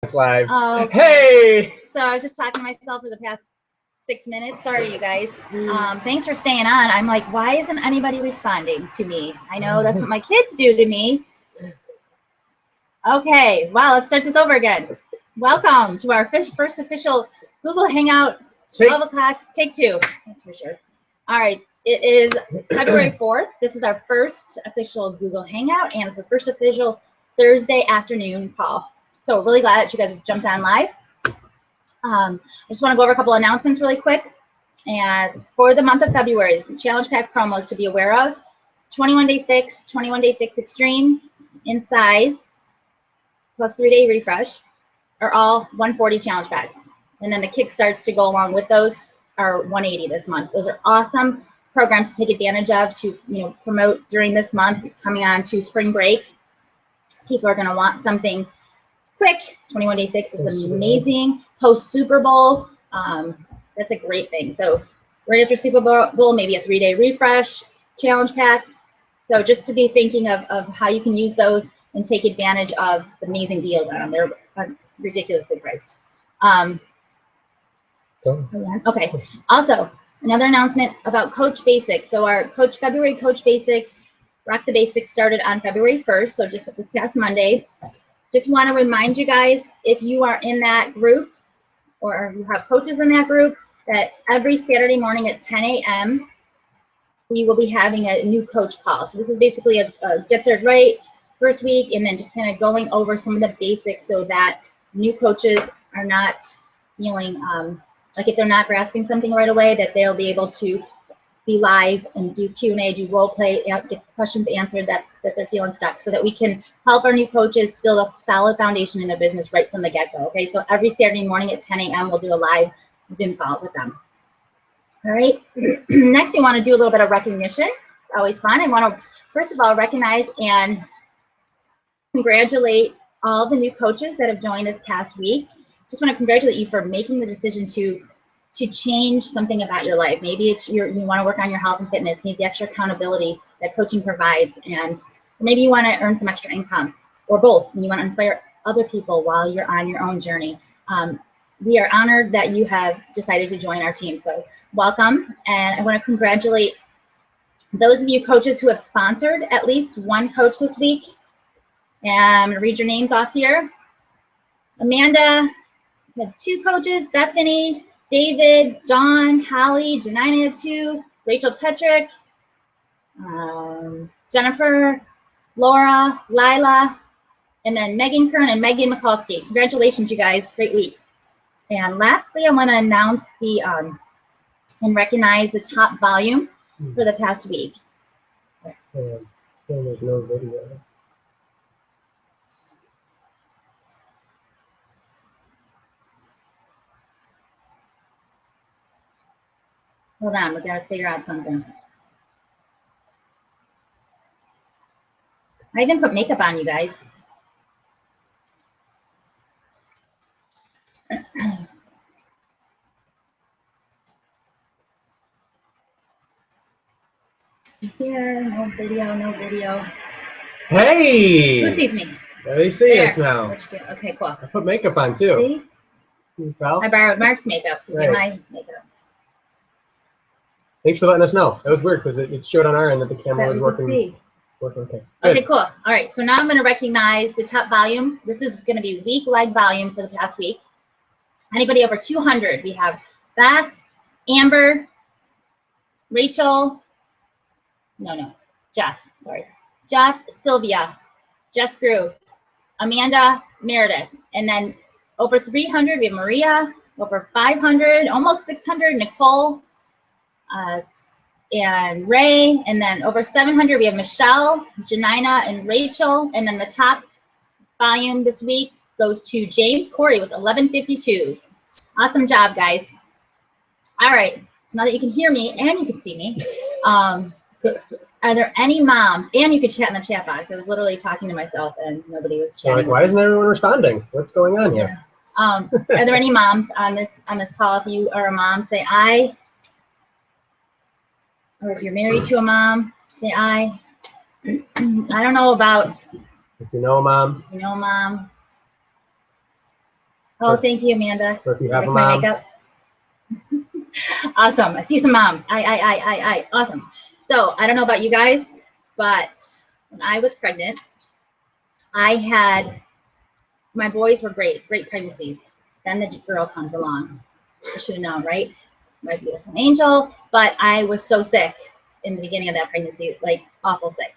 It's live. Oh, Hey! So I was just talking to myself for the past 6 minutes. Sorry, you guys. Thanks for staying on. I'm like, why isn't anybody responding to me? I know that's what my kids do to me. Okay, wow, let's start this over again. Welcome to our first official Google Hangout, 12 o'clock, take two. That's for sure. All right, it is February 4th. This is our first official Google Hangout, and it's our first official Thursday afternoon call. So we're really glad that you guys have jumped on live. I just want to go over a couple announcements really quick. And for the month of February, some challenge pack promos to be aware of: 21-day fix, 21-day fix extreme in size, plus 3-day refresh, are all 140 challenge packs. And then the kickstarts to go along with those are 180 this month. Those are awesome programs to take advantage of to promote during this month. Coming on to spring break, people are going to want something quick. 21-day fix is amazing. Post Super Bowl, that's a great thing. So right after Super Bowl, maybe a 3-day refresh challenge pack. So just to be thinking of how you can use those and take advantage of the amazing deals on them. They're ridiculously priced. Okay. Also, another announcement about Coach Basics. So our February Coach Basics, Rock the Basics started on February 1st, so just this past Monday. Just want to remind you guys, if you are in that group or you have coaches in that group, that every Saturday morning at 10 a.m., we will be having a new coach call. So this is basically a get started right first week, and then just kind of going over some of the basics so that new coaches are not feeling like if they're not grasping something right away, that they'll be able to be live and do Q&A, do role play, get questions answered that they're feeling stuck, so that we can help our new coaches build a solid foundation in their business right from the get-go. Okay, so every Saturday morning at 10 a.m. we'll do a live Zoom call with them. All right, next we want to do a little bit of recognition. It's always fun. I want to first of all recognize and congratulate all the new coaches that have joined this past week. Just want to congratulate you for making the decision to change something about your life. Maybe it's you want to work on your health and fitness, need the extra accountability that coaching provides, and maybe you want to earn some extra income, or both, and you want to inspire other people while you're on your own journey. We are honored that you have decided to join our team, so welcome. And I want to congratulate those of you coaches who have sponsored at least one coach this week. And I'm going to read your names off here. Amanda, we had 2 coaches: Bethany, David, Dawn, Holly, Janina had 2, Rachel Petrick, Jennifer, Laura, Lila, and then Megan Kern and Megan Mikulski. Congratulations, you guys. Great week. And lastly, I want to announce the and recognize the top volume for the past week. There's no video. Hold on, we're going to figure out something. I even put makeup on, you guys. Here, no video, no video. Hey! Who sees me? They see us now. What'd you do? Okay, cool. I put makeup on too. See? I borrowed Mark's makeup to do my makeup. Thanks for letting us know. That was weird because it showed on our end that the camera was working. See. Okay. Okay, cool. All right, so now I'm going to recognize the top volume. This is going to be week-leg volume for the past week. Anybody over 200? We have Beth, Amber, Rachel, Jeff, Sylvia, Jess Grew, Amanda, Meredith. And then over 300, we have Maria. Over 500, almost 600, Nicole, and Ray. And then over 700, we have Michelle, Janina, and Rachel. And then the top volume this week goes to James Corey with 1152. Awesome job, guys. All right, so now that you can hear me and you can see me, are there any moms? And you could chat in the chat box. I was literally talking to myself and nobody was chatting. Like, why isn't everyone responding? What's going on here? Are there any moms on this call? If you are a mom, say I. Or if you're married to a mom, say I. I don't know about. If you know, mom. You know, mom. Oh, thank you, Amanda. So if you have Like a my mom, makeup. Awesome. I see some moms. Awesome. So I don't know about you guys, but when I was pregnant, my boys were great pregnancies. Then the girl comes along. I should have known, right? My beautiful angel. But I was so sick in the beginning of that pregnancy, like awful sick.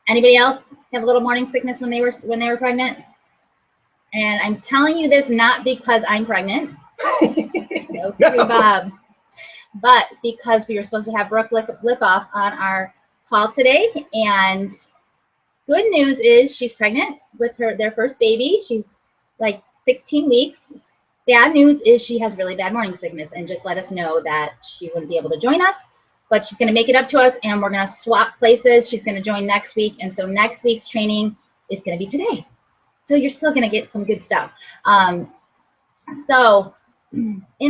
Anybody else have a little morning sickness when they were pregnant? And I'm telling you this not because I'm pregnant. No, sorry, Bob. But because we were supposed to have Brooke Lippoff on our call today, and good news is she's pregnant with their first baby. She's like 16 weeks. Bad news is she has really bad morning sickness and just let us know that she wouldn't be able to join us, but she's going to make it up to us and we're going to swap places. She's going to join next week. And so next week's training is going to be today. So you're still going to get some good stuff. And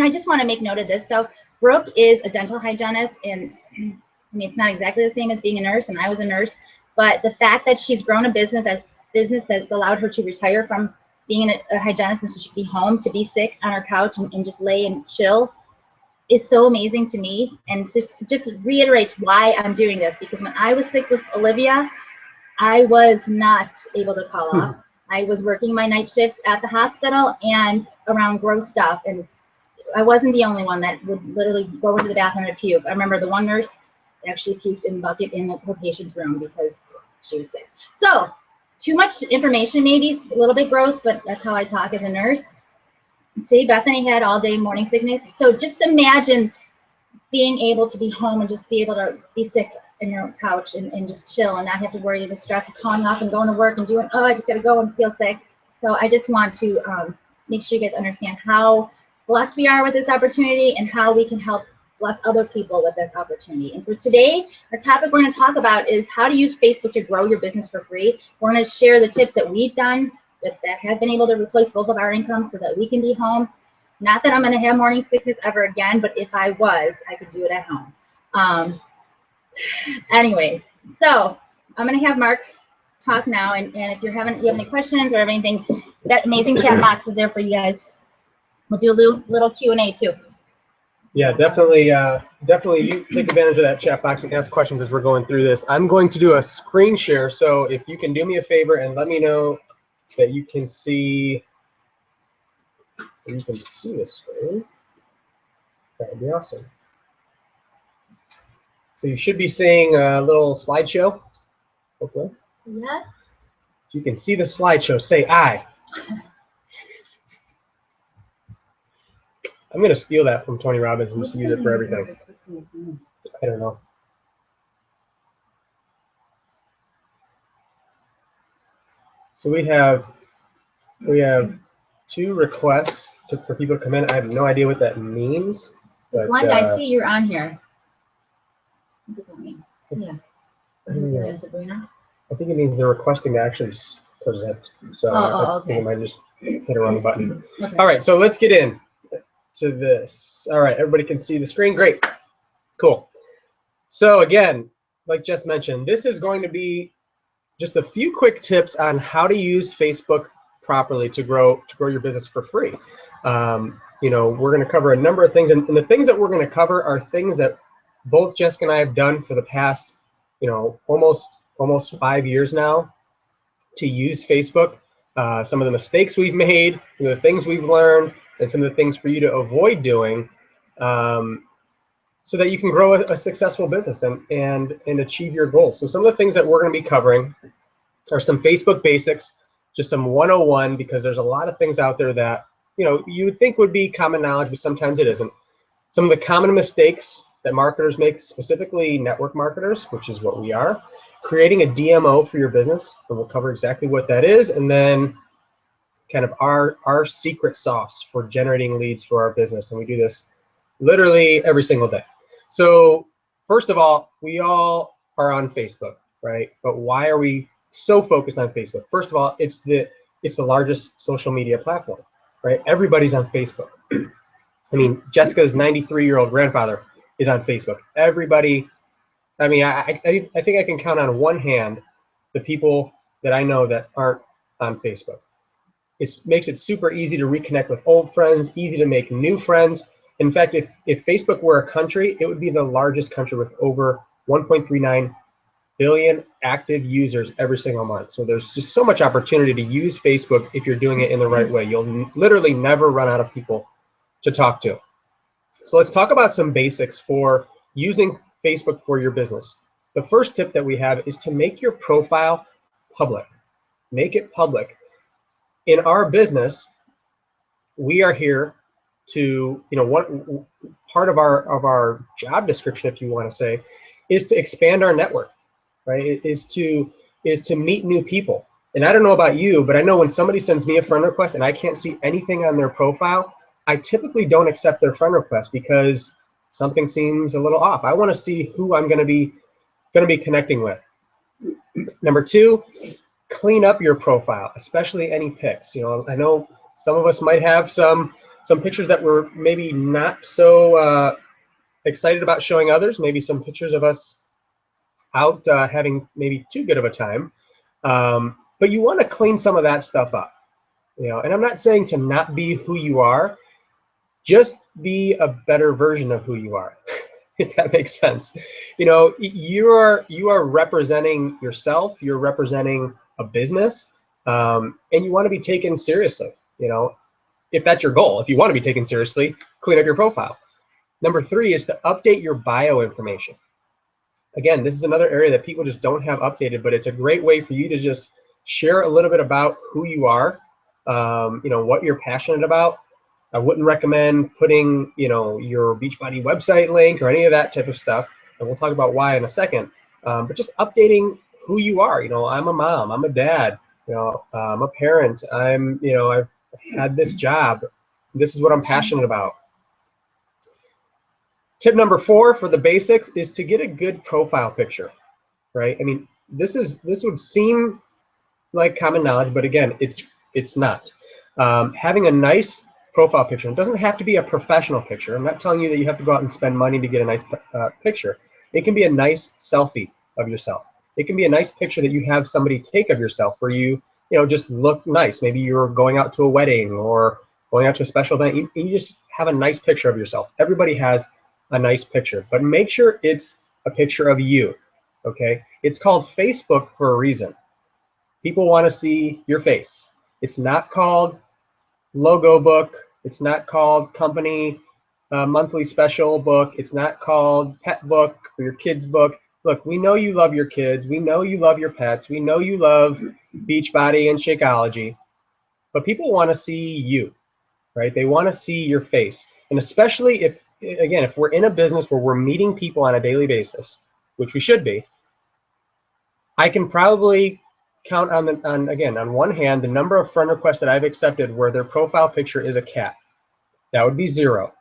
I just want to make note of this though. Brooke is a dental hygienist, and I mean, it's not exactly the same as being a nurse, and I was a nurse, but the fact that she's grown a business that's allowed her to retire from being a hygienist and she should be home to be sick on her couch and just lay and chill is so amazing to me. And just reiterates why I'm doing this, because when I was sick with Olivia, I was not able to call off. I was working my night shifts at the hospital and around gross stuff, and I wasn't the only one that would literally go into the bathroom and puke. I remember the one nurse actually puked in the bucket in her patient's room because she was sick. So too much information, maybe a little bit gross, but that's how I talk as a nurse. See, Bethany had all day morning sickness. So just imagine being able to be home and just be able to be sick in your couch and just chill and not have to worry the stress of calling off and going to work and doing, oh, I just got to go and feel sick. So I just want to make sure you guys understand how blessed we are with this opportunity and how we can help bless other people with this opportunity. And so today, our topic we're going to talk about is how to use Facebook to grow your business for free. We're going to share the tips that we've done that have been able to replace both of our incomes so that we can be home. Not that I'm going to have morning sickness ever again, but if I was, I could do it at home. Anyways, so I'm going to have Mark talk now, and if you have any questions or anything, that amazing chat box is there for you guys. We'll do a little Q&A too. Yeah, definitely. Definitely, you take advantage of that chat box and ask questions as we're going through this. I'm going to do a screen share, so if you can do me a favor and let me know that you can see the screen, that would be awesome. So you should be seeing a little slideshow, hopefully. Yes. If you can see the slideshow, say aye. I'm going to steal that from Tony Robbins and just use it for everything. I don't know. So we have 2 requests for people to come in. I have no idea what that means. But, Glenda, I see you're on here. What does that mean? Yeah. I think it means they're requesting to actually present. So I think I might just hit a wrong button. Okay. All right, so let's get in to this. All right, everybody can see the screen. Great. Cool. So again, like Jess mentioned, this is going to be just a few quick tips on how to use Facebook properly to grow your business for free. You know, we're going to cover a number of things, and the things that we're going to cover are things that both Jessica and I have done for the past, you know, almost 5 years now to use Facebook. Some of the mistakes we've made, some of the things we've learned, and some of the things for you to avoid doing, so that you can grow a successful business and achieve your goals. So some of the things that we're going to be covering are some Facebook basics, just some 101, because there's a lot of things out there that, you know, you would think would be common knowledge, but sometimes it isn't. Some of the common mistakes that marketers make, specifically network marketers, which is what we are, creating a DMO for your business, and we'll cover exactly what that is, and then kind of our secret sauce for generating leads for our business. And we do this literally every single day. So first of all, we all are on Facebook, right? But why are we so focused on Facebook? First of all, it's the largest social media platform, right? Everybody's on Facebook. I mean, Jessica's 93-year-old grandfather is on Facebook. Everybody, I mean, I think I can count on one hand the people that I know that aren't on Facebook. It makes it super easy to reconnect with old friends, easy to make new friends. In fact, if Facebook were a country, it would be the largest country with over 1.39 billion active users every single month. So there's just so much opportunity to use Facebook if you're doing it in the right way. You'll literally never run out of people to talk to. So let's talk about some basics for using Facebook for your business. The first tip that we have is to make your profile public. Make it public. In our business, we are here to, one part of our job description, if you want to say, is to expand our network, right? Is to meet new people. And I don't know about you, but I know when somebody sends me a friend request and I can't see anything on their profile, I typically don't accept their friend request because something seems a little off. I want to see who I'm going to be connecting with. Number two, clean up your profile, especially any pics. I know some of us might have some pictures that we're maybe not so excited about showing others. Maybe some pictures of us out having maybe too good of a time. But you want to clean some of that stuff up. And I'm not saying to not be who you are. Just be a better version of who you are, if that makes sense. You are representing yourself. You're representing a business, and you want to be taken seriously. If that's your goal, if you want to be taken seriously, clean up your profile. Number three is to update your bio information. Again, this is another area that people just don't have updated, but it's a great way for you to just share a little bit about who you are, what you're passionate about. I wouldn't recommend putting, your Beachbody website link or any of that type of stuff, and we'll talk about why in a second. But just updating who you are. I'm a mom, I'm a dad, I'm a parent, I've had this job. This is what I'm passionate about. Tip number 4 for the basics is to get a good profile picture, right? I mean, this would seem like common knowledge, but again, it's not. Having a nice profile picture. It doesn't have to be a professional picture. I'm not telling you that you have to go out and spend money to get a nice picture. It can be a nice selfie of yourself. It can be a nice picture that you have somebody take of yourself where you just look nice. Maybe you're going out to a wedding or going out to a special event. You just have a nice picture of yourself. Everybody has a nice picture, but make sure it's a picture of you, okay? It's called Facebook for a reason. People want to see your face. It's not called logo book. It's not called company monthly special book. It's not called pet book or your kids book. Look, we know you love your kids. We know you love your pets. We know you love Beachbody and Shakeology. But people want to see you, right? They want to see your face. And especially if we're in a business where we're meeting people on a daily basis, which we should be, I can probably count on one hand the number of friend requests that I've accepted where their profile picture is a cat. That would be 0.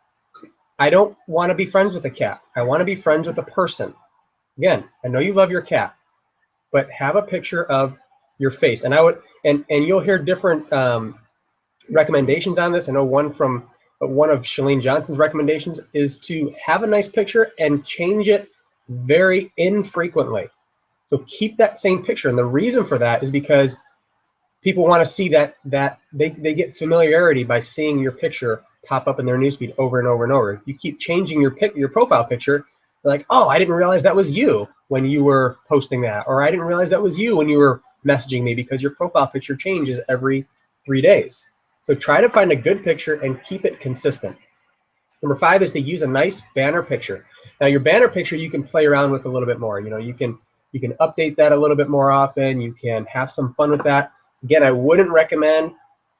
I don't want to be friends with a cat. I want to be friends with a person. Again, I know you love your cat, but have a picture of your face. And you'll hear different recommendations on this. I know one of Chalene Johnson's recommendations is to have a nice picture and change it very infrequently. So keep that same picture. And the reason for that is because people want to see that they get familiarity by seeing your picture pop up in their newsfeed over and over and over. If you keep changing your profile picture, they're like, oh, I didn't realize that was you when you were posting that, or I didn't realize that was you when you were messaging me, because your profile picture changes every 3 days. So try to find a good picture and keep it consistent. Number 5 is to use a nice banner picture. Now your banner picture you can play around with a little bit more. You can update that a little bit more often. You can have some fun with that. Again, I wouldn't recommend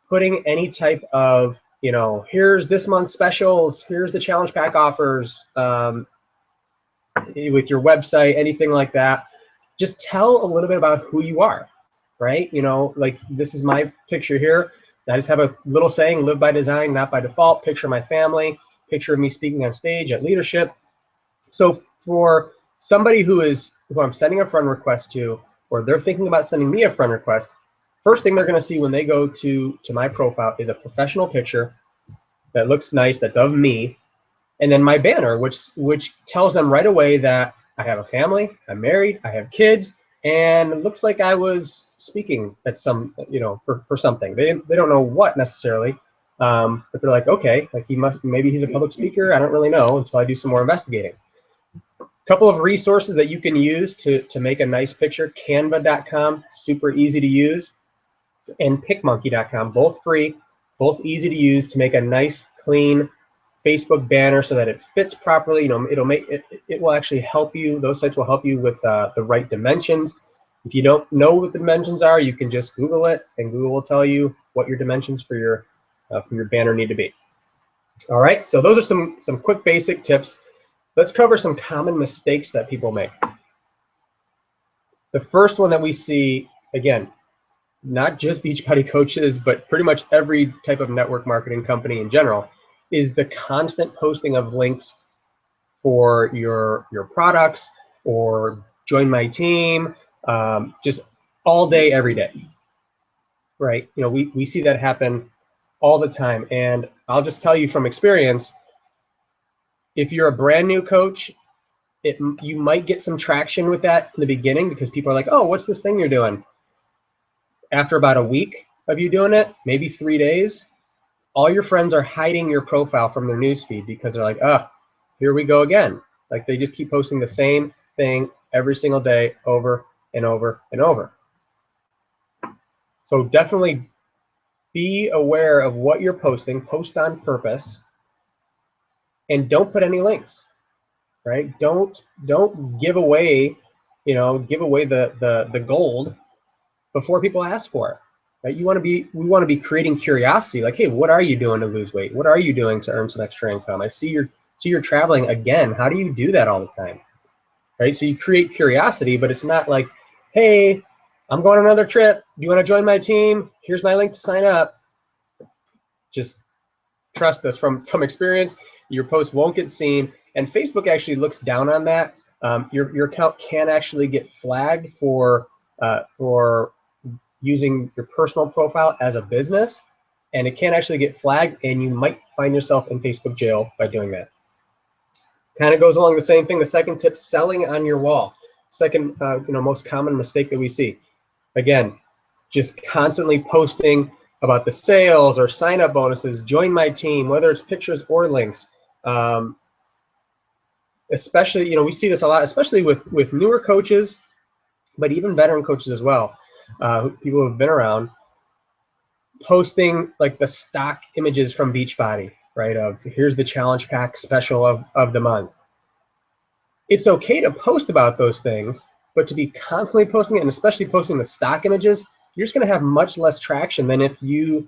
putting any type of, here's this month's specials, here's the challenge pack offers with your website, anything like that. Just tell a little bit about who you are, right? Like this is my picture here. I just have a little saying, live by design, not by default, picture of my family, picture of me speaking on stage at leadership. So for somebody who I'm sending a friend request to, or they're thinking about sending me a friend request, first thing they're going to see when they go to my profile is a professional picture that looks nice, that's of me, and then my banner, which tells them right away that I have a family, I'm married, I have kids, and it looks like I was speaking at some, for something. They don't know what necessarily, but they're like, okay, like maybe he's a public speaker. I don't really know until I do some more investigating. Couple of resources that you can use to make a nice picture: Canva.com, super easy to use, and PicMonkey.com, both free, both easy to use to make a nice, clean Facebook banner so that it fits properly. It will actually help you. Those sites will help you with the right dimensions. If you don't know what the dimensions are, you can just Google it, and Google will tell you what your dimensions for your banner need to be. All right, so those are some quick basic tips. Let's cover some common mistakes that people make. The first one that we see, again, not just Beachbody coaches, but pretty much every type of network marketing company in general, is the constant posting of links for your products or join my team, just all day, every day, right? We see that happen all the time. And I'll just tell you from experience, if you're a brand new coach, you might get some traction with that in the beginning because people are like, oh, what's this thing you're doing? After about a week of you doing it, maybe 3 days, all your friends are hiding your profile from their newsfeed because they're like, oh, here we go again. Like they just keep posting the same thing every single day over and over and over. So definitely be aware of what you're posting, post on purpose, and don't put any links, right? Don't give away, the gold before people ask for it. Right? We want to be creating curiosity, like, hey, what are you doing to lose weight? What are you doing to earn some extra income? I see you're traveling again. How do you do that all the time? Right? So you create curiosity, but it's not like, hey, I'm going on another trip. Do you want to join my team? Here's my link to sign up. Just trust us from experience. Your post won't get seen, and Facebook actually looks down on that. Your account can actually get flagged for using your personal profile as a business, and it can actually get flagged, and you might find yourself in Facebook jail by doing that. Kind of goes along the same thing. The second tip, selling on your wall. Second, most common mistake that we see. Again, just constantly posting about the sales or sign-up bonuses, join my team, whether it's pictures or links. Especially, we see this a lot, especially with newer coaches, but even veteran coaches as well. People who have been around, posting like the stock images from Beachbody, right? Of here's the challenge pack special of the month. It's okay to post about those things, but to be constantly posting it, and especially posting the stock images, you're just going to have much less traction than if you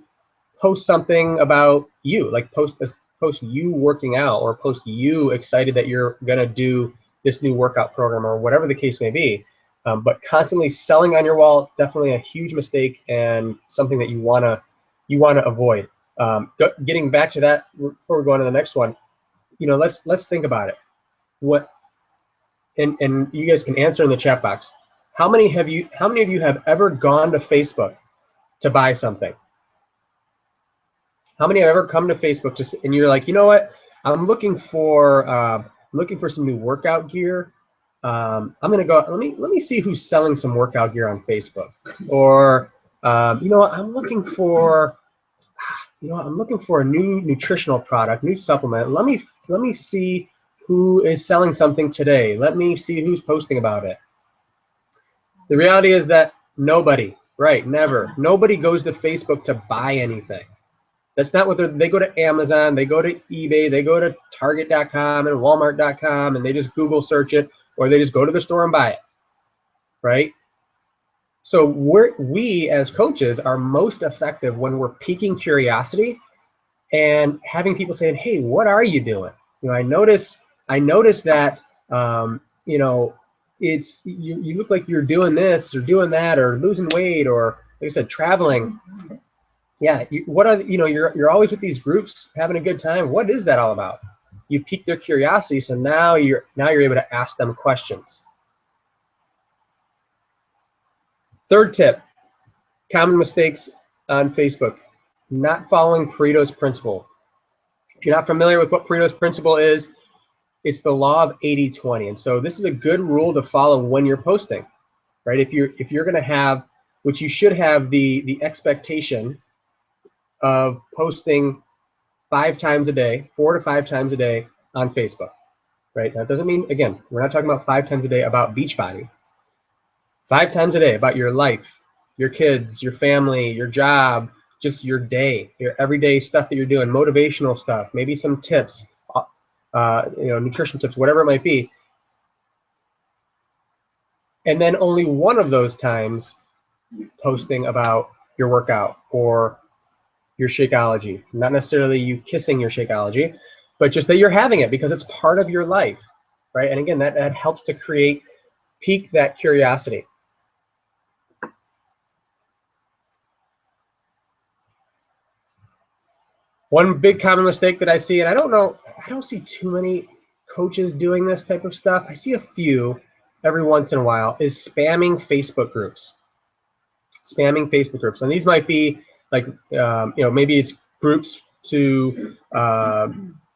post something about you, like post you working out, or post you excited that you're going to do this new workout program, or whatever the case may be. But constantly selling on your wall, definitely a huge mistake, and something that you want to avoid. Getting back to that before we go on to the next one, let's think about it. And you guys can answer in the chat box. How many of you have ever gone to Facebook to buy something? How many have ever come to Facebook and you're like, you know what? I'm looking for some new workout gear. I'm gonna go. Let me see who's selling some workout gear on Facebook. Or I'm looking for a new nutritional product, new supplement. Let me see who is selling something today. Let me see who's posting about it. The reality is that nobody goes to Facebook to buy anything. That's not what they go to Amazon, they go to eBay, they go to Target.com and Walmart.com, and they just Google search it, or they just go to the store and buy it, right? So we as coaches are most effective when we're piquing curiosity and having people saying, hey, what are you doing? I notice that, it's you look like you're doing this or doing that, or losing weight, or like I said, traveling. Yeah, you're always with these groups having a good time. What is that all about? You pique their curiosity, so now you're able to ask them questions. Third tip, common mistakes on Facebook: not following Pareto's principle. If you're not familiar with what Pareto's principle is, it's the law of 80-20. And so this is a good rule to follow when you're posting. right? If you're going to have, which you should have, the expectation of posting 5 times a day, 4 to 5 times a day on Facebook, right? That doesn't mean, again, we're not talking about 5 times a day about Beachbody. 5 times a day about your life, your kids, your family, your job, just your day, your everyday stuff that you're doing, motivational stuff, maybe some tips, nutrition tips, whatever it might be. And then only one of those times posting about your workout or your Shakeology. Not necessarily you kissing your Shakeology, but just that you're having it because it's part of your life, right? And again, that helps to pique that curiosity. One big common mistake that I see, and I don't see too many coaches doing this type of stuff. I see a few every once in a while, is spamming Facebook groups. Spamming Facebook groups. And these might be like, maybe it's groups to,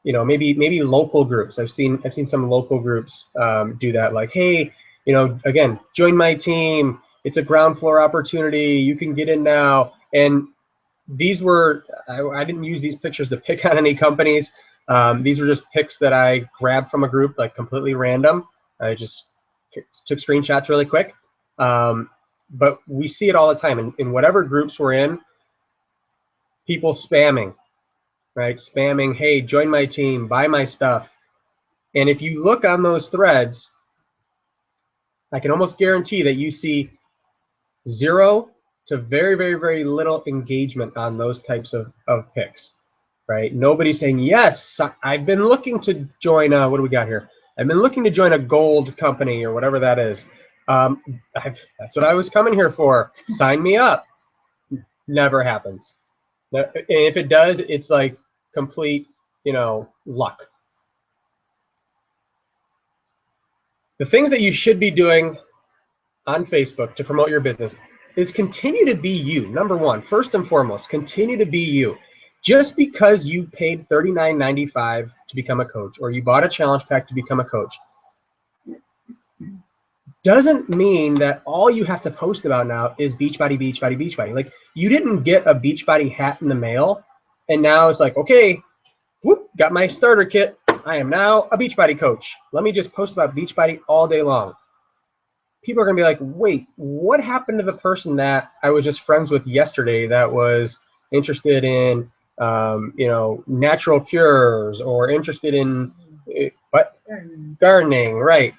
maybe local groups. I've seen some local groups do that. Like, hey, again, join my team. It's a ground floor opportunity. You can get in now. And these were, I didn't use these pictures to pick on any companies. These were just pics that I grabbed from a group, like completely random. I just took screenshots really quick. But we see it all the time. In whatever groups we're in, people spamming, right? Spamming, hey, join my team, buy my stuff. And if you look on those threads, I can almost guarantee that you see 0 to very, very, very little engagement on those types of pics, right? Nobody's saying, yes, I've been looking to join, what do we got here? I've been looking to join a gold company or whatever that is. That's what I was coming here for. Sign me up. Never happens. And if it does, it's like complete, luck. The things that you should be doing on Facebook to promote your business is continue to be you. Number one, first and foremost, continue to be you. Just because you paid $39.95 to become a coach, or you bought a challenge pack to become a coach, doesn't mean that all you have to post about now is Beachbody, Beachbody, Beachbody. Like, you didn't get a Beachbody hat in the mail, and now it's like, okay, whoop, got my starter kit. I am now a Beachbody coach. Let me just post about Beachbody all day long. People are going to be like, wait, what happened to the person that I was just friends with yesterday that was interested in, natural cures, or interested in gardening, right?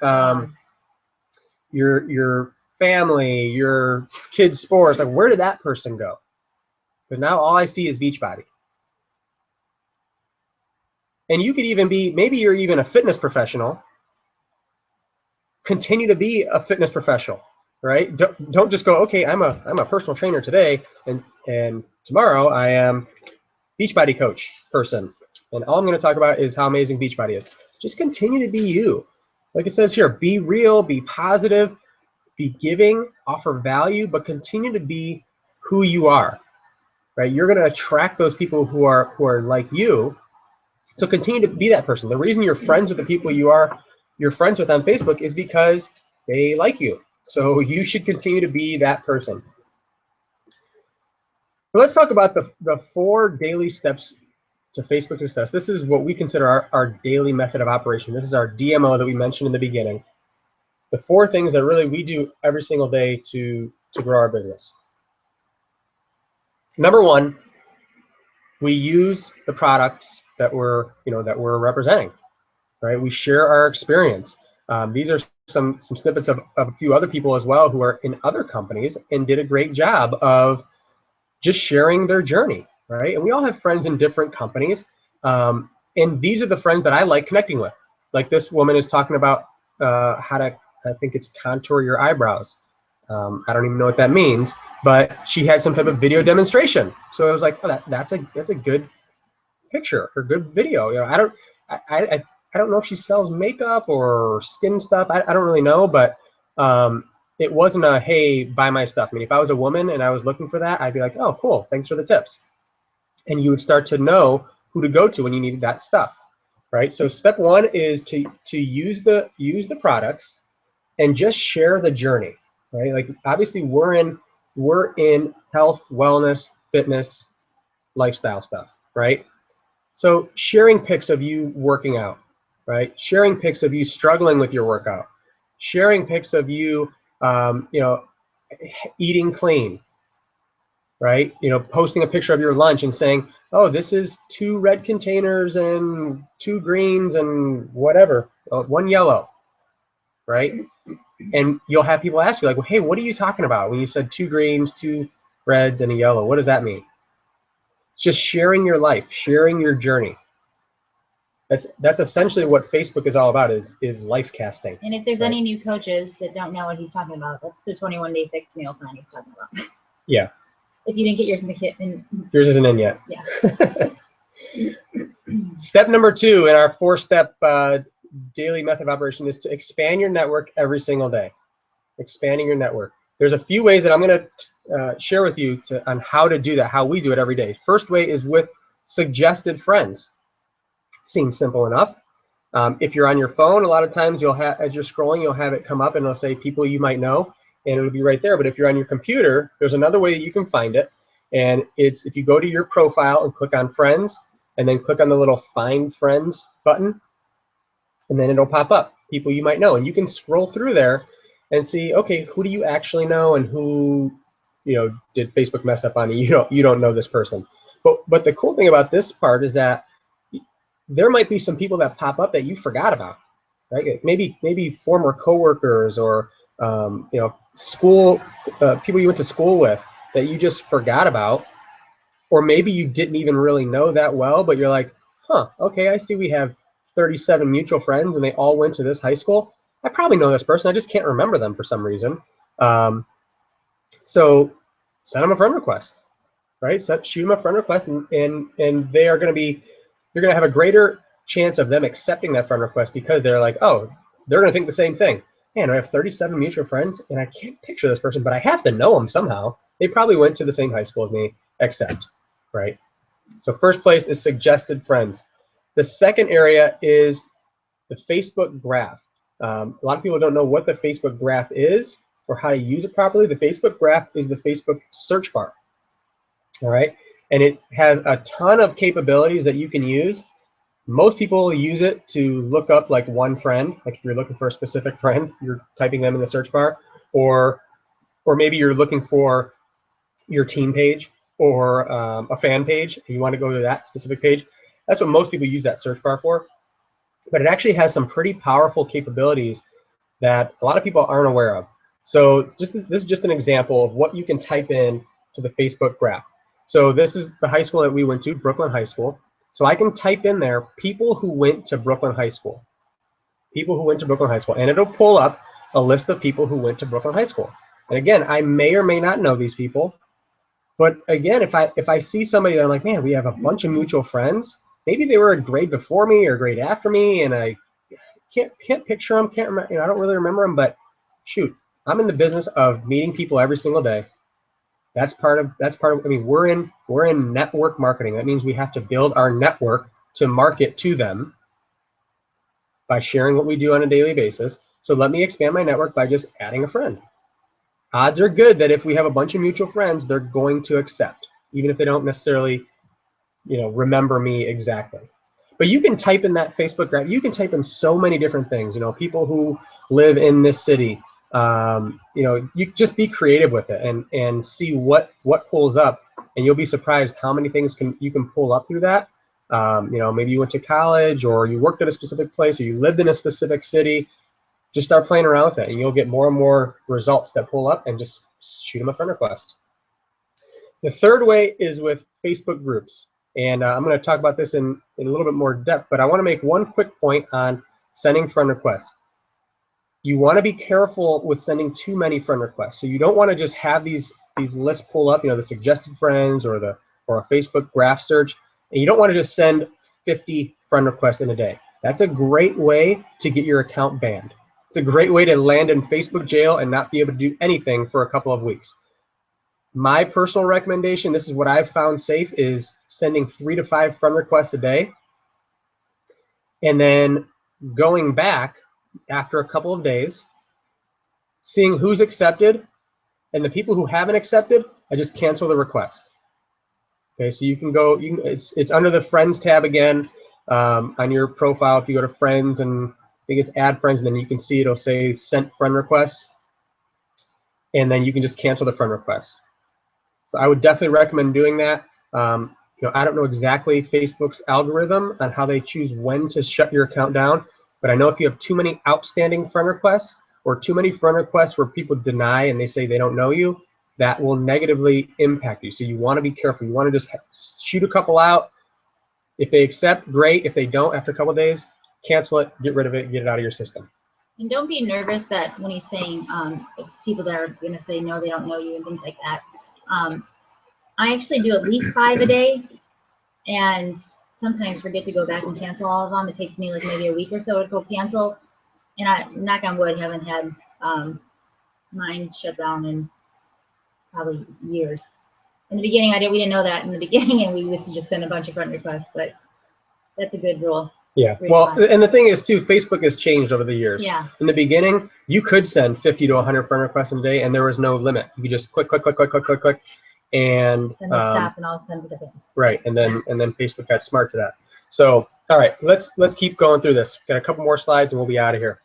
Your family, your kids' sports. Like, where did that person go? Because now all I see is Beachbody. And you could even be, maybe you're even a fitness professional. Continue to be a fitness professional, right? Don't just go, okay, I'm a personal trainer today, and tomorrow I am Beachbody coach person, and all I'm going to talk about is how amazing Beachbody is. Just continue to be you. Like it says here, be real, be positive, be giving, offer value, but continue to be who you are, right? You're going to attract those people who are like you. So continue to be that person. The reason you're friends with the people you're friends with on Facebook is because they like you. So you should continue to be that person. So let's talk about the 4 daily steps to Facebook success. This is what we consider our daily method of operation. This is our DMO that we mentioned in the beginning. The 4 things that really we do every single day to grow our business. Number 1, we use the products that we're representing, right? We share our experience. These are some snippets of a few other people as well who are in other companies and did a great job of just sharing their journey, right? And we all have friends in different companies, and these are the friends that I like connecting with. Like, this woman is talking about how to, I think it's contour your eyebrows. I don't even know what that means, but she had some type of video demonstration. So I was like, oh, that's a good picture or good video. I don't know if she sells makeup or skin stuff. I don't really know, but it wasn't a, hey, buy my stuff. I mean, if I was a woman and I was looking for that, I'd be like, oh, cool, thanks for the tips. And you would start to know who to go to when you needed that stuff, right? So step 1 is to use the products and just share the journey. right? Like obviously we're in health, wellness, fitness, lifestyle stuff, right? So sharing pics of you working out, right? Sharing pics of you struggling with your workout, sharing pics of you, you know, eating clean, right? You know, posting a picture of your lunch and saying, oh, this is 2 red containers and 2 greens and whatever, 1 yellow, right? And you'll have people ask you like, well, hey, what are you talking about when you said 2 greens, 2 reds, and a yellow? What does that mean? It's just sharing your life, sharing your journey. That's essentially what Facebook is all about, is life casting. And if there's right? any new coaches that don't know what he's talking about, that's the 21-day fixed meal plan he's talking about. Yeah. If you didn't get yours in the kit, then Yours isn't in yet. yeah. Step number 2 in our 4-step daily method of operation is to expand your network every single day. Expanding your network. There's a few ways that I'm going to share with you on how to do that, how we do it every day. First way is with suggested friends. Seems simple enough. If you're on your phone, a lot of times you'll have, as you're scrolling, you'll have it come up and it'll say people you might know, and it'll be right there. But if you're on your computer, there's another way that you can find it, and it's if you go to your profile and click on friends, and then click on the little find friends button, and then it'll pop up people you might know, and you can scroll through there and see, okay, who do you actually know, and who, you know, did Facebook mess up on you? You don't know this person. But the cool thing about this part is that there might be some people that pop up that you forgot about, right? Maybe former coworkers or you know, school people you went to school with that you just forgot about, or maybe you didn't even really know that well, but you're like, huh, okay, I see we have 37 mutual friends and they all went to this high school. I probably know this person, I just can't remember them for some reason. So send them a friend request, right? Shoot them a friend request, and they are going to be, you're going to have a greater chance of them accepting that friend request because they're like, oh, they're going to think the same thing. Man, I have 37 mutual friends and I can't picture this person, but I have to know them somehow. They probably went to the same high school as me, accept, right? So first place is suggested friends. The second area is the Facebook graph. A lot of people don't know what the Facebook graph is or how to use it properly. The Facebook graph is the Facebook search bar. All right, and it has a ton of capabilities that you can use. Most people use it to look up like one friend, like if you're looking for a specific friend, you're typing them in the search bar, or maybe you're looking for your team page or a fan page, and you want to go to that specific page. That's what most people use that search bar for. But it actually has some pretty powerful capabilities that a lot of people aren't aware of. So this is just an example of what you can type in to the Facebook graph. So this is the high school that we went to, Brooklyn High School. So I can type in there people who went to Brooklyn High School. People who went to Brooklyn High School. And it'll pull up a list of people who went to Brooklyn High School. And again, I may or may not know these people. But again, if I see somebody that I'm like, man, we have a bunch of mutual friends. Maybe they were a grade before me or a grade after me, and I can't picture them, can't remember, you know, I don't really remember them, but shoot, I'm in the business of meeting people every single day. That's part of, I mean, we're in network marketing. That means we have to build our network to market to them by sharing what we do on a daily basis. So let me expand my network by just adding a friend. Odds are good that if we have a bunch of mutual friends, they're going to accept, even if they don't necessarily, you know, remember me exactly. But you can type in that Facebook graph. You can type in so many different things. You know, people who live in this city. You know, you just be creative with it and see what pulls up, and you'll be surprised how many things you can pull up through that. You know, maybe you went to college, or you worked at a specific place, or you lived in a specific city. Just start playing around with it, and you'll get more and more results that pull up, and just shoot them a friend request. The third way is with Facebook groups. And I'm going to talk about this in a little bit more depth, but I want to make one quick point on sending friend requests. You want to be careful with sending too many friend requests. So you don't want to just have these lists pull up, you know, the suggested friends or a Facebook graph search, and you don't want to just send 50 friend requests in a day. That's a great way to get your account banned. It's a great way to land in Facebook jail and not be able to do anything for a couple of weeks. My personal recommendation, this is what I've found safe, is sending 3 to 5 friend requests a day, and then going back after a couple of days, seeing who's accepted, and the people who haven't accepted, I just cancel the request. Okay, so you can go, it's under the Friends tab again on your profile. If you go to Friends and I think it's Add Friends, and then you can see it'll say Sent Friend Requests, and then you can just cancel the friend request. So I would definitely recommend doing that. You know, I don't know exactly Facebook's algorithm on how they choose when to shut your account down, but I know if you have too many outstanding friend requests or too many friend requests where people deny and they say they don't know you, that will negatively impact you. So you want to be careful. You want to just shoot a couple out. If they accept, great. If they don't, after a couple of days, cancel it, get rid of it, get it out of your system. And don't be nervous that when he's saying people that are going to say no, they don't know you and things like that. I actually do at least 5 a day, and sometimes forget to go back and cancel all of them. It takes me like maybe a week or so to go cancel, and I, knock on wood, haven't had mine shut down in probably years. In the beginning, we didn't know that in the beginning, and we used to just send a bunch of friend requests, but that's a good rule. Yeah, well, and the thing is too, Facebook has changed over the years. Yeah. In the beginning, you could send 50 to 100 friend requests in a day, and there was no limit. You could just click, click, click, click, click, click, click, and then they stopped, and all of a sudden it right, and then Facebook got smart to that. So, all right, let's keep going through this. Got a couple more slides, and we'll be out of here.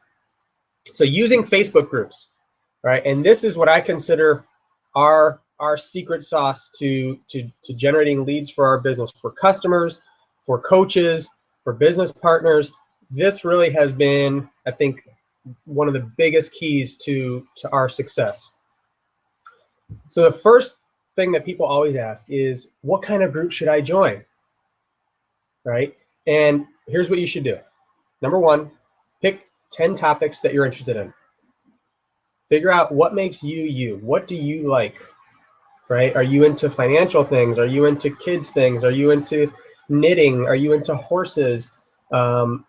So, using Facebook groups, right, and this is what I consider our secret sauce to generating leads for our business, for customers, for coaches, for business partners. This really has been, I think, one of the biggest keys to our success. So the first thing that people always ask is, what kind of group should I join? Right? And here's what you should do. Number one, pick 10 topics that you're interested in. Figure out what makes you you. What do you like? Right? Are you into financial things? Are you into kids things? Are you into knitting? Are you into horses? Are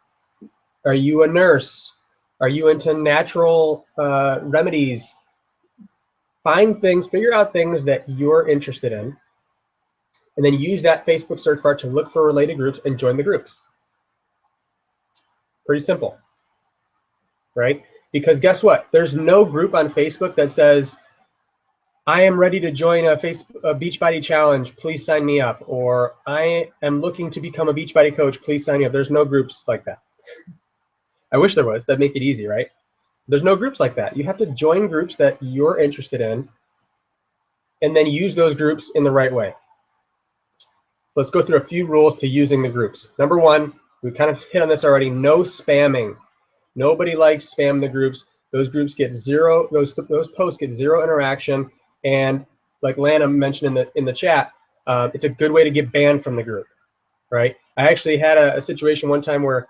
you a nurse? Are you into natural remedies? Find things, figure out things that you're interested in, and then use that Facebook search bar to look for related groups and join the groups. Pretty simple, right? Because guess what? There's no group on Facebook that says, I am ready to join a Beachbody challenge, please sign me up. Or I am looking to become a Beachbody coach, please sign me up. There's no groups like that. I wish there was. That'd make it easy, right? There's no groups like that. You have to join groups that you're interested in and then use those groups in the right way. So let's go through a few rules to using the groups. Number one, we kind of hit on this already, no spamming. Nobody likes spam the groups. Those groups get zero, those posts get zero interaction. And like Lana mentioned in the chat, it's a good way to get banned from the group, right? I actually had a situation one time where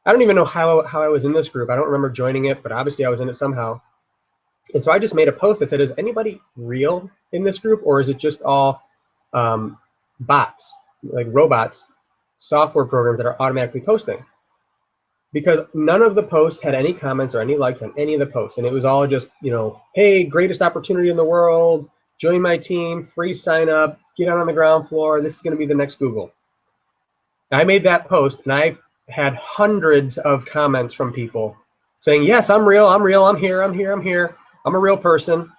I don't even know how I was in this group. I don't remember joining it, but obviously I was in it somehow. And so I just made a post that said, is anybody real in this group, or is it just all bots, like robots, software programs that are automatically posting? Because none of the posts had any comments or any likes on any of the posts. And it was all just, you know, hey, greatest opportunity in the world, join my team, free sign up, get out on the ground floor, this is going to be the next Google. I made that post, and I had hundreds of comments from people saying, yes, I'm real, I'm here, I'm a real person.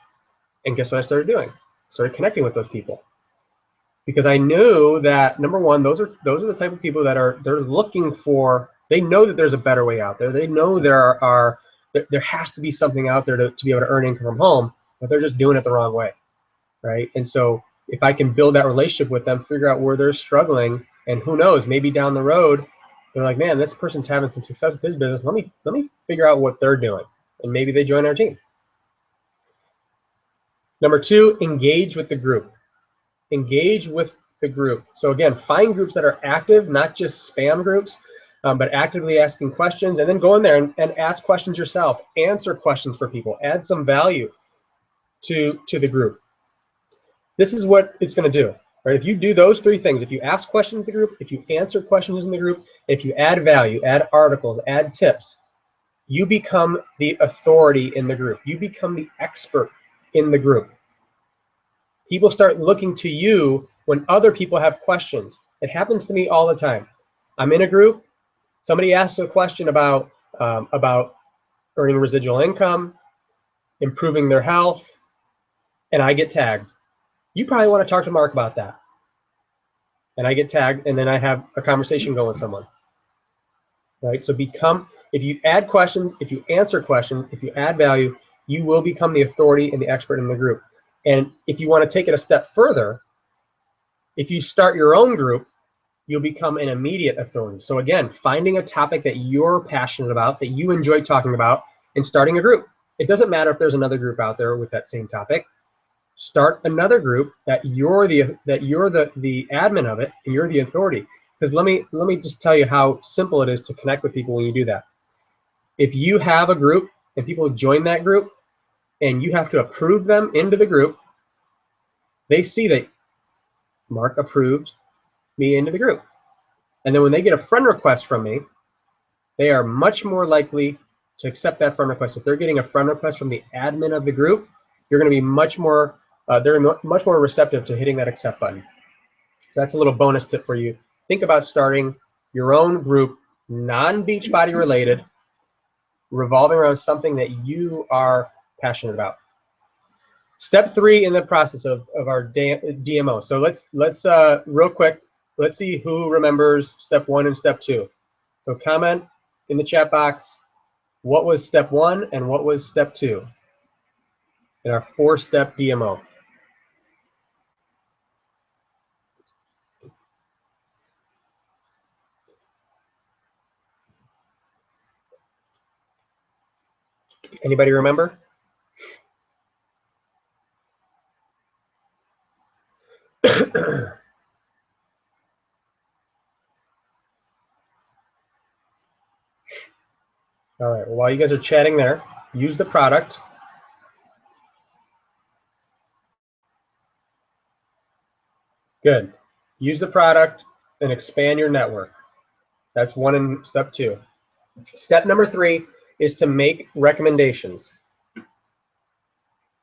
And guess what I started doing? I started connecting with those people. Because I knew that, number one, those are the type of people that they're looking for. They know that there's a better way out there. They know there has to be something out there to be able to earn income from home, but they're just doing it the wrong way, right? And so if I can build that relationship with them, figure out where they're struggling, and who knows, maybe down the road, they're like, man, this person's having some success with his business. Let me figure out what they're doing, and maybe they join our team. Number two, engage with the group. Engage with the group. So again, find groups that are active, not just spam groups, but actively asking questions, and then go in there and ask questions yourself. Answer questions for people. Add some value to the group. This is what it's going to do, right? If you do those three things, if you ask questions in the group, if you answer questions in the group, if you add value, add articles, add tips, you become the authority in the group. You become the expert in the group. People start looking to you when other people have questions. It happens to me all the time. I'm in a group, somebody asks a question about earning residual income, improving their health, and I get tagged. You probably want to talk to Mark about that. And I get tagged, and then I have a conversation going with someone. Right? So if you add questions, if you answer questions, if you add value, you will become the authority and the expert in the group. And if you want to take it a step further, if you start your own group, you'll become an immediate authority. So again, finding a topic that you're passionate about, that you enjoy talking about, and starting a group. It doesn't matter if there's another group out there with that same topic. Start another group that you're the admin of it, and you're the authority. Because let me just tell you how simple it is to connect with people when you do that. If you have a group and people join that group, and you have to approve them into the group, they see that Mark approved me into the group. And then when they get a friend request from me, they are much more likely to accept that friend request. If they're getting a friend request from the admin of the group, you're going to be much more receptive to hitting that accept button. So that's a little bonus tip for you. Think about starting your own group, non-Beachbody related, revolving around something that you are passionate about. Step 3 in the process of our DMO. So let's real quick, let's see who remembers step 1 and step 2. So comment in the chat box, what was step 1 and what was step 2 in our 4-step DMO. Anybody remember? All right, well, while you guys are chatting there, use the product. Good. Use the product and expand your network. That's 1 in step 2. Step number 3 is to make recommendations.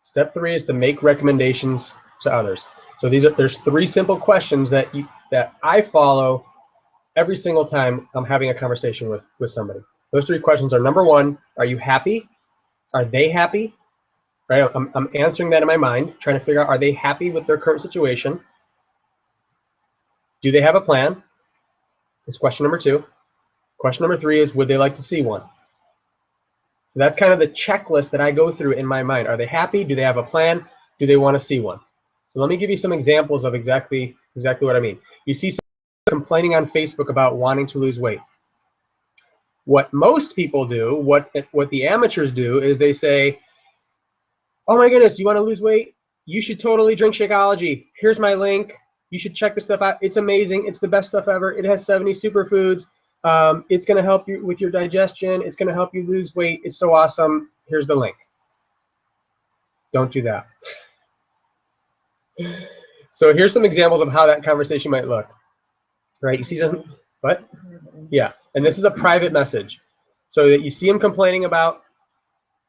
Step 3 is to make recommendations to others. So there's 3 simple questions that I follow every single time I'm having a conversation with somebody. Those 3 questions are, number 1, are you happy? Are they happy? Right? I'm answering that in my mind, trying to figure out, are they happy with their current situation? Do they have a plan? That's question number 2. Question number 3 is, would they like to see one? So that's kind of the checklist that I go through in my mind. Are they happy? Do they have a plan? Do they want to see one? So let me give you some examples of exactly what I mean. You see someone complaining on Facebook about wanting to lose weight. What most people do, what the amateurs do, is they say, oh my goodness, you want to lose weight? You should totally drink Shakeology. Here's my link. You should check this stuff out. It's amazing. It's the best stuff ever. It has 70 superfoods. It's going to help you with your digestion. It's going to help you lose weight. It's so awesome. Here's the link. Don't do that. So here's some examples of how that conversation might look. Right? You see something? What? Yeah. And this is a private message. So that you see them complaining about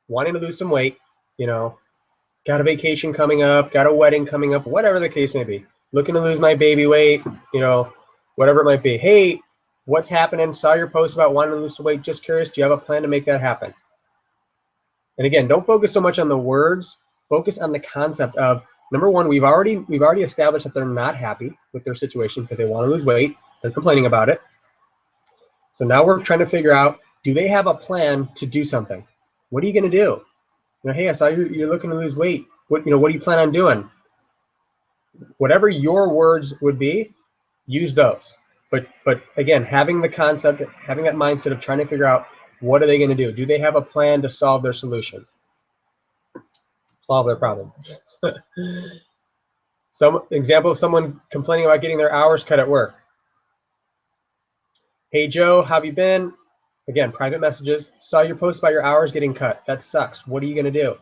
wanting to lose some weight, you know, got a vacation coming up, got a wedding coming up, whatever the case may be. Looking to lose my baby weight, you know, whatever it might be. Hey, what's happening? Saw your post about wanting to lose some weight. Just curious, do you have a plan to make that happen? And again, don't focus so much on the words. Focus on the concept of, number 1, we've already established that they're not happy with their situation because they want to lose weight. They're complaining about it. So now we're trying to figure out, do they have a plan to do something? What are you going to do? You know, hey, I saw you're looking to lose weight. What do you plan on doing? Whatever your words would be, use those. But again, having the concept, having that mindset of trying to figure out, what are they going to do? Do they have a plan to solve their solution? Solve their problem. Some example of someone complaining about getting their hours cut at work. Hey Joe, how have you been? Again, private messages. Saw your post about your hours getting cut. That sucks. What are you going to do?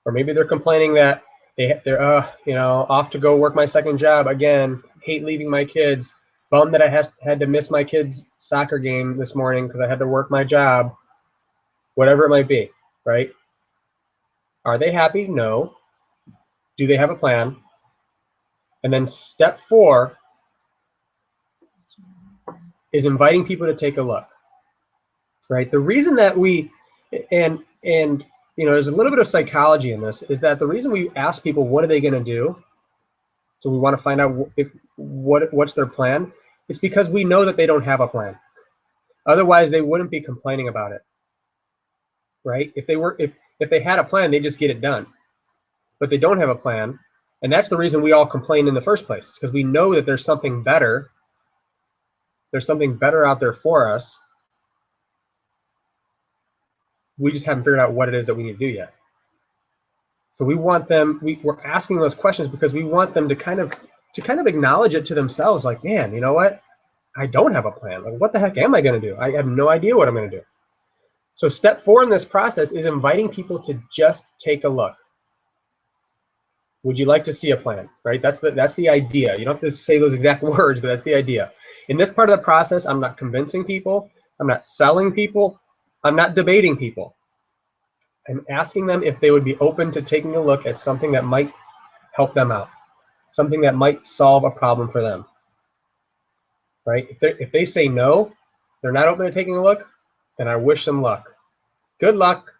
Or maybe they're complaining that they're off to go work my second job again. Hate leaving my kids. Bummed that I had to miss my kids' soccer game this morning because I had to work my job. Whatever it might be, right? Are they happy? No. Do they have a plan? And then step 4 is inviting people to take a look, right? The reason that and And there's a little bit of psychology in this, is that the reason we ask people what are they going to do, so we want to find out what's their plan, it's because we know that they don't have a plan. Otherwise, they wouldn't be complaining about it, right? If they had a plan, they just get it done. But they don't have a plan, and that's the reason we all complain in the first place, because we know that there's something better. There's something better out there for us. We just haven't figured out what it is that we need to do yet. So we want them, we're asking those questions because we want them to kind of acknowledge it to themselves, like, man, you know what? I don't have a plan. Like, what the heck am I going to do? I have no idea what I'm going to do. So step 4 in this process is inviting people to just take a look. Would you like to see a plan, right? That's the idea. You don't have to say those exact words, but that's the idea. In this part of the process, I'm not convincing people. I'm not selling people. I'm not debating people. I'm asking them if they would be open to taking a look at something that might help them out, something that might solve a problem for them, right? If they say no, they're not open to taking a look, then I wish them luck. Good luck.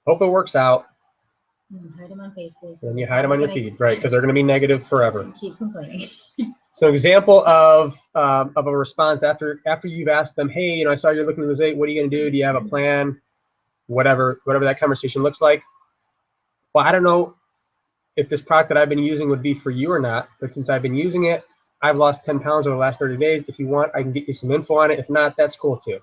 Hope it works out. Hide them on Facebook. And you hide them on your feed, right? Because they're going to be negative forever. Keep complaining. So an example of a response after you've asked them, hey, I saw you're looking to lose weight. What are you going to do? Do you have a plan? Whatever that conversation looks like. Well, I don't know if this product that I've been using would be for you or not, but since I've been using it, I've lost 10 pounds over the last 30 days. If you want, I can get you some info on it. If not, that's cool too.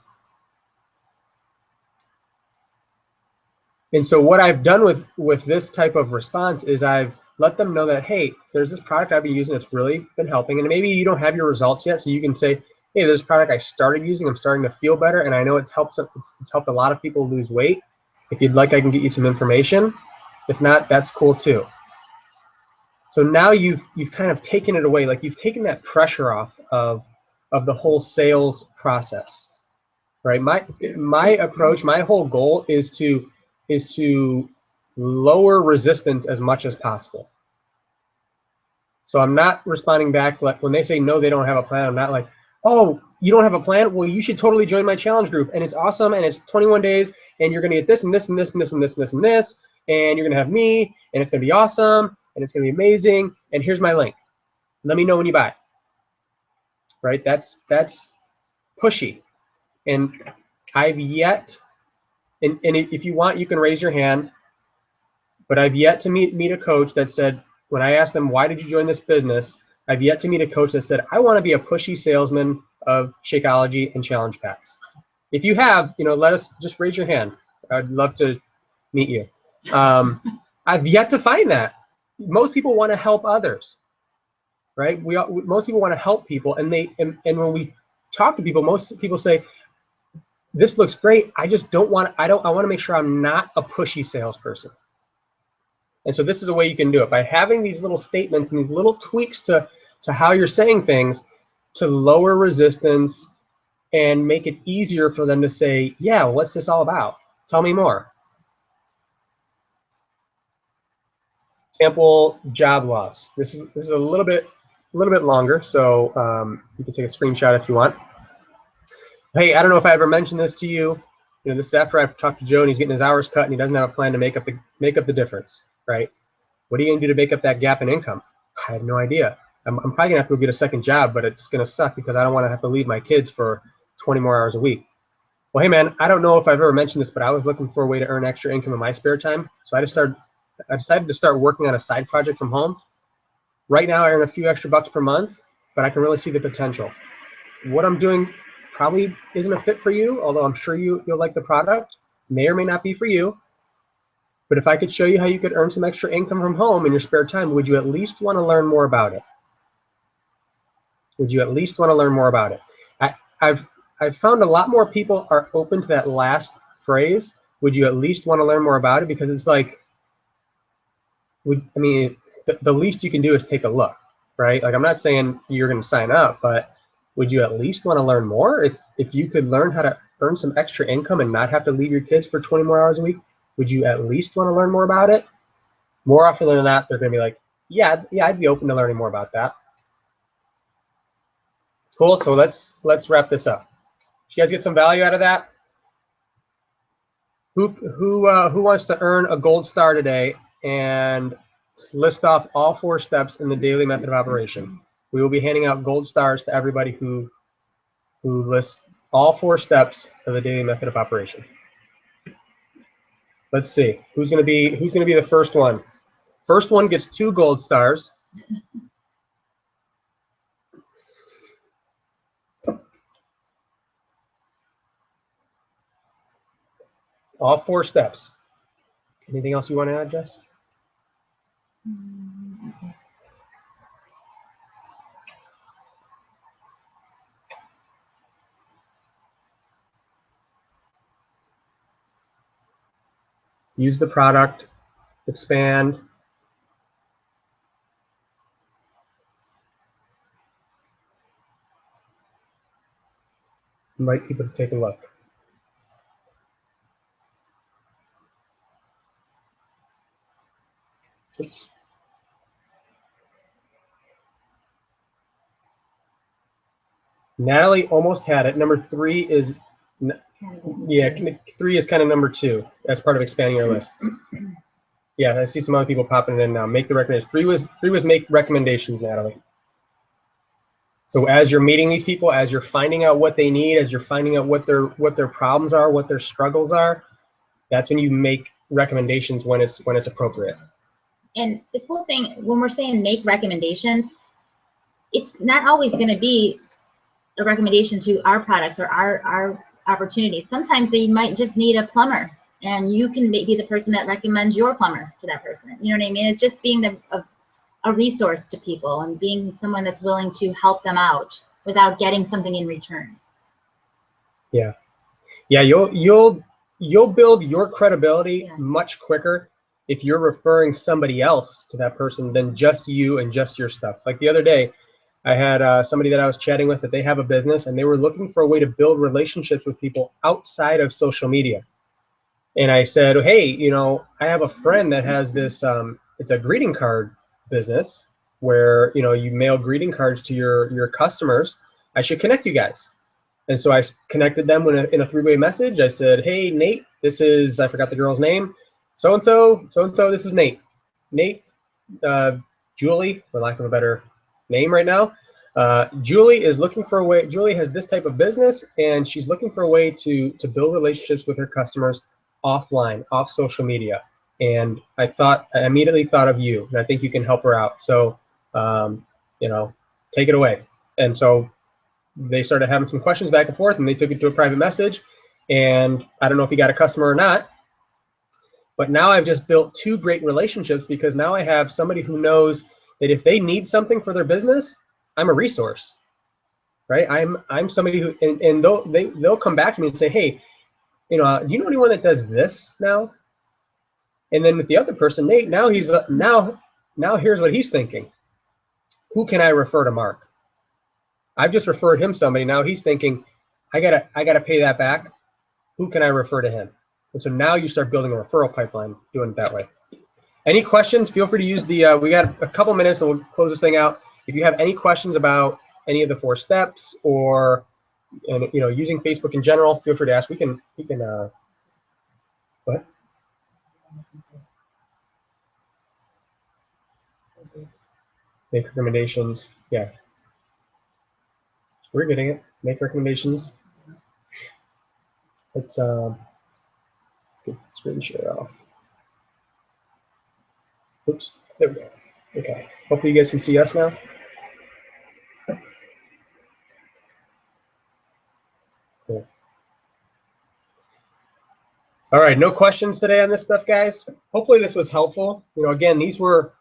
And so what I've done with this type of response is I've let them know that, hey, there's this product I've been using that's really been helping. And maybe you don't have your results yet, so you can say, hey, there's this product I started using. I'm starting to feel better, and I know it's helped a lot of people lose weight. If you'd like, I can get you some information. If not, that's cool too. So now you've kind of taken it away, like you've taken that pressure off of the whole sales process, right? My approach, my whole goal is to lower resistance as much as possible. So I'm not responding back like when they say no, they don't have a plan. I'm not like, oh, you don't have a plan? Well, you should totally join my challenge group, and it's awesome, and it's 21 days, and you're gonna get this and this and this and this and this and this and this, and you're gonna have me, and it's gonna be awesome, and it's gonna be amazing, and here's my link. Let me know when you buy. Right? That's pushy, and I've yet, and if you want, you can raise your hand, but I've yet to meet a coach that said, when I asked them, why did you join this business? I've yet to meet a coach that said, I want to be a pushy salesman of Shakeology and challenge packs. If you have, let us just raise your hand. I'd love to meet you. I've yet to find that. Most people want to help others, right? Most people want to help people, and when we talk to people, most people say, this looks great. I just don't want. I want to make sure I'm not a pushy salesperson. And so this is a way you can do it by having these little statements and these little tweaks to how you're saying things to lower resistance and make it easier for them to say, yeah, what's this all about? Tell me more. Sample job loss. This is a little bit longer, so you can take a screenshot if you want. Hey, I don't know if I ever mentioned this to you. This is after I've talked to Joe and he's getting his hours cut and he doesn't have a plan to make up the difference. Right? What are you gonna do to make up that gap in income? I have no idea. I'm probably gonna have to go get a second job, but it's gonna suck because I don't want to have to leave my kids for 20 more hours a week. Well, hey man, I don't know if I've ever mentioned this, but I was looking for a way to earn extra income in my spare time, so I decided to start working on a side project from home. Right now, I earn a few extra bucks per month, but I can really see the potential. What I'm doing probably isn't a fit for you, although I'm sure you'll like the product. May or may not be for you. But if I could show you how you could earn some extra income from home in your spare time, would you at least want to learn more about it? Would you at least want to learn more about it? I've found a lot more people are open to that last phrase. Would you at least want to learn more about it? Because it's like, the least you can do is take a look, right? Like, I'm not saying you're going to sign up, but would you at least want to learn more? If you could learn how to earn some extra income and not have to leave your kids for 20 more hours a week, would you at least want to learn more about it? More often than not, they're going to be like, yeah, I'd be open to learning more about that. Cool. So let's wrap this up. Did you guys get some value out of that? Who wants to earn a gold star today and list off all 4 steps in the daily method of operation? We will be handing out gold stars to everybody who lists all 4 steps of the daily method of operation. Let's see who's going to be the first one. First one gets 2 gold stars. All 4 steps. Anything else you want to add, Jess? Use the product, expand. Invite people to take a look. Oops. Natalie almost had it. Number 3 is, yeah, 3 is kind of number 2 as part of expanding your list. Yeah, I see some other people popping in now. Make the recommendation. 3 was make recommendations, Natalie. So as you're meeting these people, as you're finding out what they need, as you're finding out what their problems are, what their struggles are, that's when you make recommendations when it's appropriate. And the cool thing, when we're saying make recommendations, it's not always going to be a recommendation to our products or our opportunities. Sometimes they might just need a plumber, and you can be the person that recommends your plumber to that person. You know what I mean? It's just being a resource to people and being someone that's willing to help them out without getting something in return. Yeah, yeah. You'll build your credibility much quicker if you're referring somebody else to that person than just you and just your stuff. Like the other day, I had somebody that I was chatting with that they have a business and they were looking for a way to build relationships with people outside of social media. And I said, hey, you know, I have a friend that has this, it's a greeting card business where, you know, you mail greeting cards to your customers. I should connect you guys. And so I connected them in a 3-way message. I said, hey, Nate, this is, I forgot the girl's name. So-and-so, this is Nate. Nate, Julie, for lack of a better name right now. Julie is looking for a way, Julie has this type of business and she's looking for a way to build relationships with her customers offline, off social media. And I immediately thought of you, and I think you can help her out. So, you know, take it away. And so they started having some questions back and forth, and they took it to a private message. And I don't know if he got a customer or not, but now I've just built 2 great relationships because now I have somebody who knows that if they need something for their business, I'm a resource, right? I'm somebody who, and they'll come back to me and say, hey, you know, do you know anyone that does this now? And then with the other person, Nate, now he's now here's what he's thinking. Who can I refer to Mark? I've just referred him somebody. Now he's thinking, I gotta pay that back. Who can I refer to him? And so now you start building a referral pipeline doing it that way. Any questions? Feel free to use the. We got a couple minutes, and we'll close this thing out. If you have any questions about any of the 4 steps or, you know, using Facebook in general, feel free to ask. We can. What? Make recommendations. Yeah. We're getting it. Make recommendations. Let's get screen share off. Oops. There we go. Okay. Hopefully you guys can see us now. Cool. All right. No questions today on this stuff, guys. Hopefully this was helpful. You know, again, these were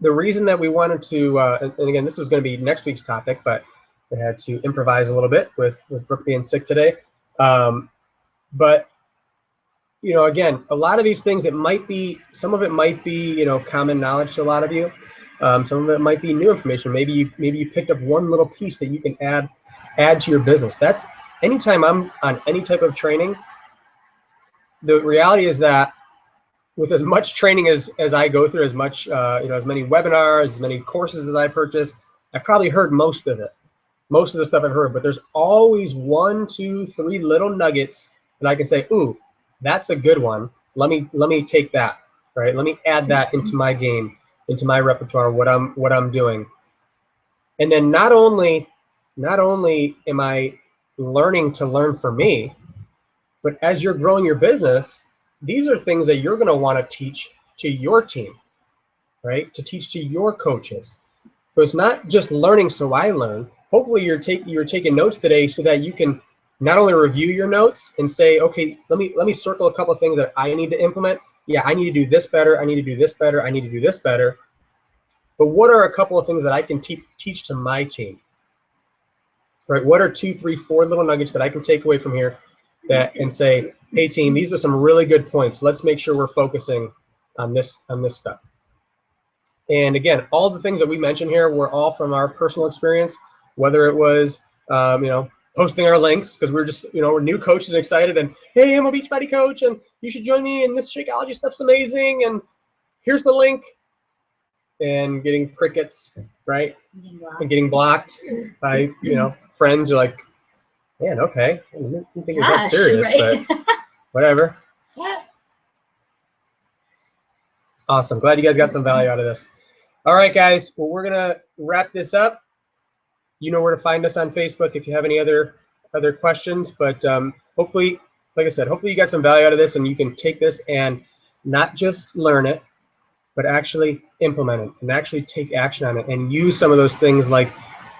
the reason that we wanted to, and again, this was going to be next week's topic, but we had to improvise a little bit with Brooke being sick today. But, you know, again, a lot of these things, some of it might be, you know, common knowledge to a lot of you. Some of it might be new information. Maybe you picked up one little piece that you can add to your business. That's anytime I'm on any type of training, the reality is that with as much training as I go through, as much, you know, as many webinars, as many courses as I purchase, I probably heard most of it. Most of the stuff I've heard, but there's always 1, 2, 3 little nuggets that I can say, ooh, that's a good one. Let me take that, right? Let me add that into my game, into my repertoire, what I'm doing. And then not only am I learning to learn for me, but as you're growing your business, these are things that you're going to want to teach to your team, right? To teach to your coaches. So it's not just learning so I learn. Hopefully you're taking notes today so that you can not only review your notes and say, okay, let me circle a couple of things that I need to implement. Yeah, I need to do this better. I need to do this better. I need to do this better. But what are a couple of things that I can teach to my team? Right? What are 2, 3, 4 little nuggets that I can take away from here that and say, hey team, these are some really good points. Let's make sure we're focusing on this stuff. And again, all the things that we mentioned here were all from our personal experience, whether it was posting our links because we're just we're new coaches and excited, and hey, I'm a Beachbody coach and you should join me, and this Shakeology stuff's amazing, and here's the link, and getting crickets, right? And getting blocked by friends who are like, man, okay, I didn't think you're that serious, right? But whatever. Awesome. Glad you guys got some value out of this. All right, guys. Well, we're gonna wrap this up. You know where to find us on Facebook if you have any other questions. But hopefully, like I said, hopefully you got some value out of this, and you can take this and not just learn it, but actually implement it and actually take action on it and use some of those things like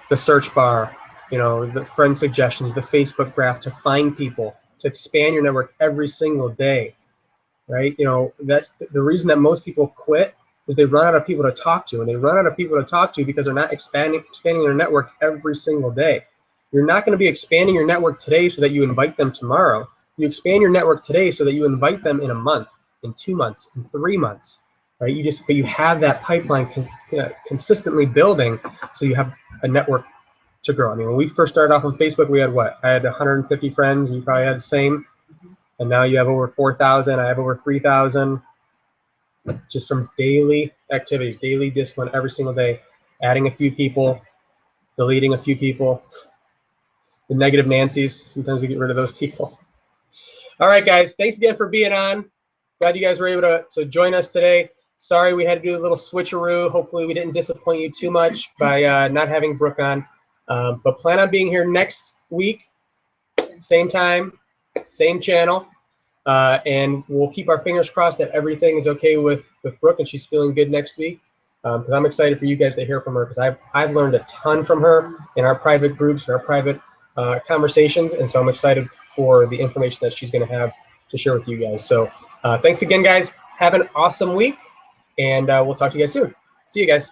the search bar, the friend suggestions, the Facebook graph to find people, to expand your network every single day, right? That's the reason that most people quit is they run out of people to talk to, and they run out of people to talk to because they're not expanding their network every single day. You're not going to be expanding your network today so that you invite them tomorrow. You expand your network today so that you invite them in a month, in 2 months, in 3 months, right? But you have that pipeline consistently building, so you have a network to grow. I mean, when we first started off on Facebook, we had what? I had 150 friends. You probably had the same, and now you have over 4,000. I have over 3,000. Just from daily activities, daily discipline every single day, adding a few people, deleting a few people, the negative Nancy's. Sometimes we get rid of those people. All right, guys, thanks again for being on. Glad you guys were able to join us today. Sorry we had to do a little switcheroo. Hopefully we didn't disappoint you too much by not having Brooke on. But plan on being here next week, same time, same channel. And we'll keep our fingers crossed that everything is okay with Brooke and she's feeling good next week. Because I'm excited for you guys to hear from her, because I've learned a ton from her in our private groups, our private conversations, and so I'm excited for the information that she's going to have to share with you guys. So thanks again, guys. Have an awesome week, and we'll talk to you guys soon. See you guys.